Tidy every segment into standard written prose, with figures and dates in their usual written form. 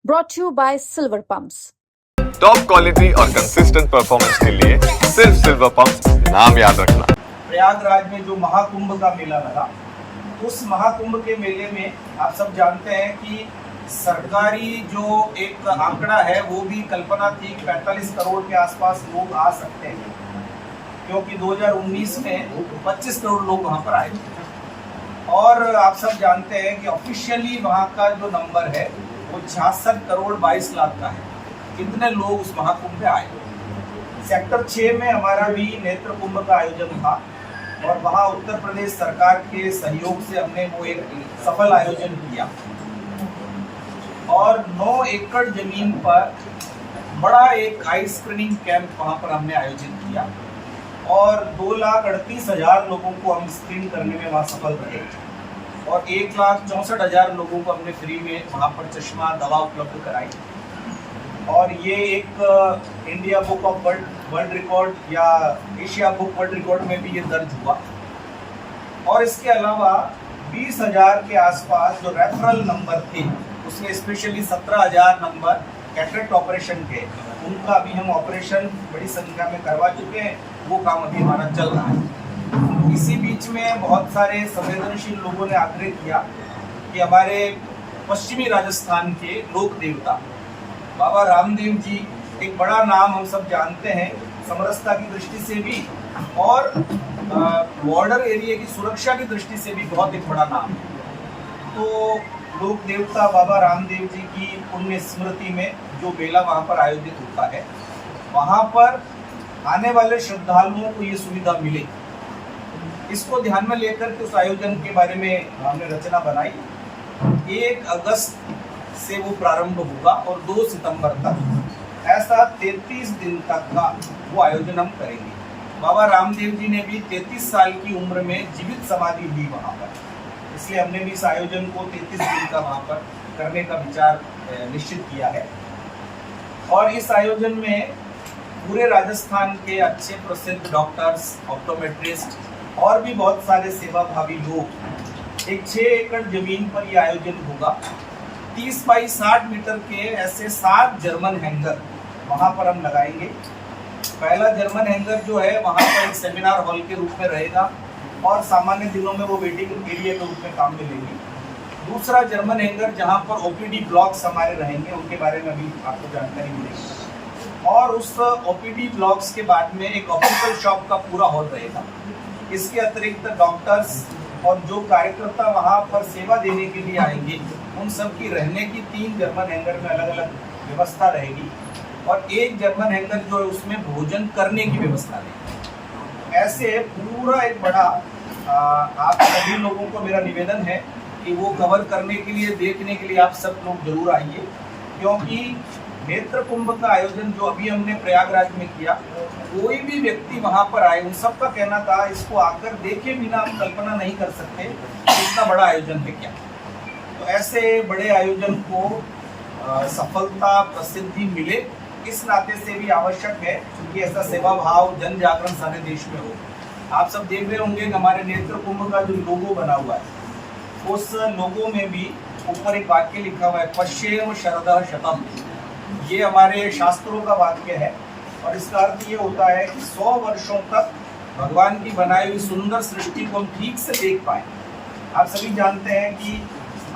brought to you by Silver Pumps. Top quality और consistent performance के लिए सिर्फ सिल्वर पंप्स, नाम याद रखना। प्रयागराज में जो महाकुंभ का मेला लगा, उस महाकुंभ के मेले में आप सब जानते हैं कि सरकारी जो एक आंकड़ा है वो भी कल्पना थी कि 45 करोड़ के आसपास लोग आ सकते हैं, क्योंकि 2019 में 25 करोड़ लोग वहाँ पर आए थे। और आप सब जानते हैं कि ऑफिशियली वहाँ का जो नंबर है वो 66 करोड़ 22 लाख का है। कितने लोग उस महाकुंभ में आए। सेक्टर 6 में हमारा भी नेत्र कुंभ का आयोजन था और वहाँ उत्तर प्रदेश सरकार के सहयोग से हमने वो एक सफल आयोजन किया और 9 एकड़ जमीन पर बड़ा एक आई स्क्रीनिंग कैंप वहाँ पर हमने आयोजित किया और 2,38,000 लोगों को हम स्क्रीन करने में वहाँ सफल रहे और 1,64,000 लोगों को हमने फ्री में वहाँ पर चश्मा दवा उपलब्ध कराई। और ये एक India book of world record या एशिया बुक वर्ल्ड रिकॉर्ड में भी ये दर्ज हुआ। और इसके अलावा 20,000 के आसपास जो रेफरल नंबर थे, उसमें स्पेशली 17,000 नंबर कैटरेक्ट ऑपरेशन के, उनका अभी हम ऑपरेशन बड़ी संख्या में करवा चुके हैं। वो काम अभी हमारा चल रहा है। इसी बीच में बहुत सारे संवेदनशील लोगों ने आग्रह किया कि हमारे पश्चिमी राजस्थान के लोक देवता बाबा रामदेव जी, एक बड़ा नाम हम सब जानते हैं समरसता की दृष्टि से भी और बॉर्डर एरिया की सुरक्षा की दृष्टि से भी बहुत एक बड़ा नाम है। तो लोक देवता बाबा रामदेव जी की पुण्य स्मृति में जो मेला वहाँ पर आयोजित होता है, वहाँ पर आने वाले श्रद्धालुओं को ये सुविधा मिले, इसको ध्यान में लेकर के उस आयोजन के बारे में हमने रचना बनाई। 1 अगस्त से वो प्रारंभ होगा और 2 सितंबर तक, ऐसा 33 दिन तक का वो आयोजन हम करेंगे। बाबा रामदेव जी ने भी 33 साल की उम्र में जीवित समाधि ली वहाँ पर, इसलिए हमने भी इस आयोजन को 33 दिन का वहाँ पर करने का विचार निश्चित किया है। और इस आयोजन में पूरे राजस्थान के अच्छे प्रसिद्ध डॉक्टर्स, ऑप्टोमेट्रिस्ट और भी बहुत सारे सेवाभावी लोग, एक 6 एकड़ जमीन पर यह आयोजन होगा। 30 बाई 60 मीटर के ऐसे 7 जर्मन हैंगर वहाँ पर हम लगाएंगे। पहला जर्मन हैंगर जो है वहाँ पर एक सेमिनार हॉल के रूप में रहेगा और सामान्य दिनों में वो वेटिंग एरिया के रूप में काम में लेंगे। दूसरा जर्मन हैंगर जहाँ पर ओपीडी ब्लॉक्स हमारे रहेंगे, उनके बारे में अभी आपको जानकारी मिलेगी। और उस ओपीडी ब्लॉक्स के बाद में एक ऑप्टिकल शॉप का पूरा हॉल रहेगा। इसके अतिरिक्त डॉक्टर्स और जो कार्यकर्ता वहाँ पर सेवा देने के लिए आएंगे, उन सब की रहने की 3 जर्मन हैंगर में अलग अलग व्यवस्था रहेगी और 1 जर्मन हैंगर जो है उसमें भोजन करने की व्यवस्था रहेगी। ऐसे पूरा एक बड़ा आप सभी लोगों को मेरा निवेदन है कि वो कवर करने के लिए, देखने के लिए आप सब लोग जरूर आइए, क्योंकि नेत्र कुंभ का आयोजन जो अभी हमने प्रयागराज में किया, कोई भी व्यक्ति वहां पर आए, उन सबका कहना था इसको आकर देखे बिना हम कल्पना नहीं कर सकते इतना बड़ा आयोजन है क्या। तो ऐसे बड़े आयोजन को सफलता, प्रसिद्धि मिले, इस नाते से भी आवश्यक है कि ऐसा सेवा भाव, जन जागरण सारे देश में हो। आप सब देख रहे होंगे कि हमारे नेत्र कुंभ का जो लोगो बना हुआ है, उस लोगो में भी ऊपर एक वाक्य लिखा हुआ है, पश्येम शरदः शतम्। ये हमारे शास्त्रों का वाक्य है और इसका अर्थ ये होता है कि 100 वर्षों तक भगवान की बनाई हुई सुंदर सृष्टि को हम ठीक से देख पाए। आप सभी जानते हैं कि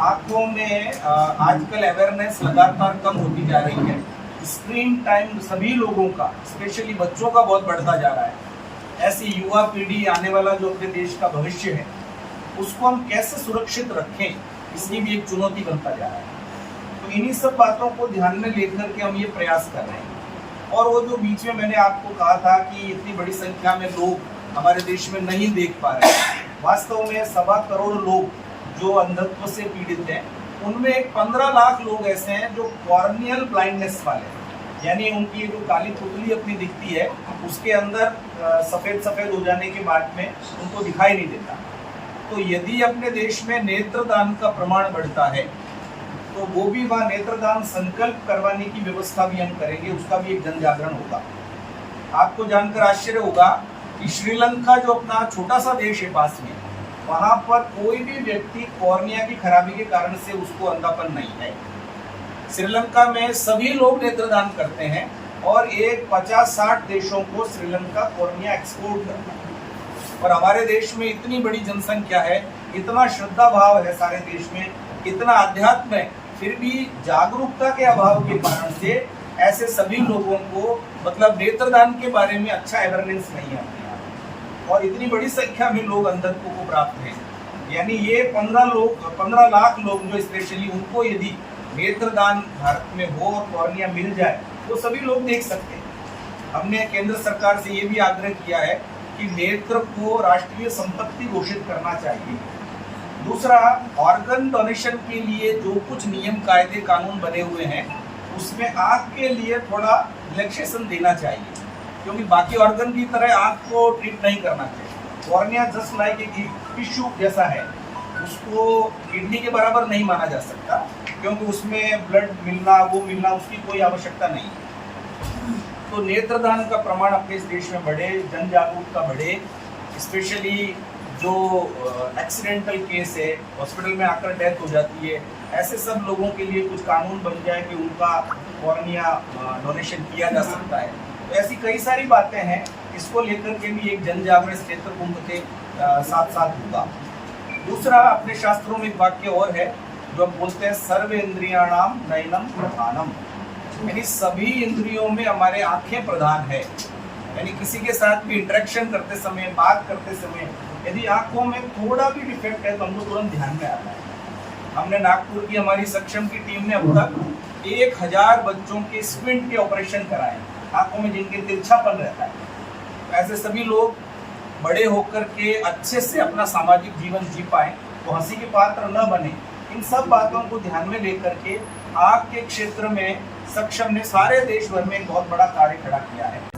आंखों में आजकल अवेयरनेस लगातार कम होती जा रही है। स्क्रीन टाइम सभी लोगों का, स्पेशली बच्चों का बहुत बढ़ता जा रहा है। ऐसी युवा पीढ़ी, आने वाला जो अपने देश का भविष्य है, उसको हम कैसे सुरक्षित रखें, इसकी भी एक चुनौती बनता जा रहा है। तो इन्हीं सब बातों को ध्यान में लेकर के हम ये प्रयास कर रहे हैं। और वो जो बीच में मैंने आपको कहा था कि इतनी बड़ी संख्या में लोग हमारे देश में नहीं देख पा रहे हैं, वास्तव में 1.25 करोड़ लोग जो अंधत्व से पीड़ित हैं, उनमें 15 लाख लोग ऐसे हैं जो कॉर्नियल ब्लाइंडनेस वाले हैं, यानी उनकी जो काली पुतली अपनी दिखती है उसके अंदर सफ़ेद सफ़ेद हो जाने के बाद में उनको दिखाई नहीं देता। तो यदि अपने देश में नेत्रदान का प्रमाण बढ़ता है तो वो भी वहाँ नेत्रदान संकल्प करवाने की व्यवस्था भी हम करेंगे, उसका भी एक जन जागरण होगा। आपको जानकर आश्चर्य होगा कि श्रीलंका जो अपना छोटा सा देश है पास में, वहाँ पर कोई भी व्यक्ति कॉर्निया की खराबी के कारण से उसको अंधापन नहीं है। श्रीलंका में सभी लोग नेत्रदान करते हैं और एक 50-60 देशों को श्रीलंका कॉर्निया एक्सपोर्ट करता है। और हमारे देश में इतनी बड़ी जनसंख्या है, इतना श्रद्धा भाव है सारे देश में, इतना अध्यात्म है, फिर भी जागरूकता के अभाव के कारण से ऐसे सभी लोगों को मतलब नेत्रदान के बारे में अच्छा अवेयरनेस नहीं है अपने यहाँ। और इतनी बड़ी संख्या में लोग अंधत्व को प्राप्त हैं, यानी ये 15 लाख लोग जो स्पेशली उनको यदि नेत्रदान भारत में हो और कॉर्निया मिल जाए तो सभी लोग देख सकते हैं। हमने केंद्र सरकार से ये भी आग्रह किया है कि नेत्र को राष्ट्रीय संपत्ति घोषित करना चाहिए। दूसरा, ऑर्गन डोनेशन के लिए जो कुछ नियम कायदे कानून बने हुए हैं उसमें आँख के लिए थोड़ा रिलैक्सेशन देना चाहिए, क्योंकि बाकी ऑर्गन की तरह आँख को ट्रीट नहीं करना चाहिए। कॉर्निया जस्ट लाइक एक टिश्यू जैसा है, उसको किडनी के बराबर नहीं माना जा सकता, क्योंकि उसमें ब्लड मिलना वो मिलना उसकी कोई आवश्यकता नहीं है। तो नेत्रदान का प्रमाण अपने इस देश में बढ़े, जन जागरूकता बढ़े, स्पेशली जो एक्सीडेंटल केस है, हॉस्पिटल में आकर डेथ हो जाती है, ऐसे सब लोगों के लिए कुछ कानून बन जाए कि उनका कॉर्निया डोनेशन किया जा सकता है। तो ऐसी कई सारी बातें हैं, इसको लेकर के भी एक जन जागरण क्षेत्र कुंभ के साथ साथ होगा। दूसरा, अपने शास्त्रों में एक वाक्य और है जो हम बोलते हैं सर्व इंद्रियाणाम नयनम प्रधानम, यानी सभी इंद्रियों में हमारे आंखें प्रधान है। यानी किसी के साथ भी इंटरेक्शन करते समय, बात करते समय यदि आंखों में थोड़ा भी डिफेक्ट है तो हमको तुरंत ध्यान में आता है। हमने नागपुर की हमारी सक्षम की टीम ने अब तक 1000 बच्चों के स्क्विंट के ऑपरेशन कराए, आंखों में जिनके तिरछापन रहता है। ऐसे सभी लोग बड़े होकर के अच्छे से अपना सामाजिक जीवन जी पाए, तो हंसी के पात्र न बने। इन सब बातों को ध्यान में लेकर के आँख के क्षेत्र में सक्षम ने सारे देश भर में एक बहुत बड़ा कार्य खड़ा किया है।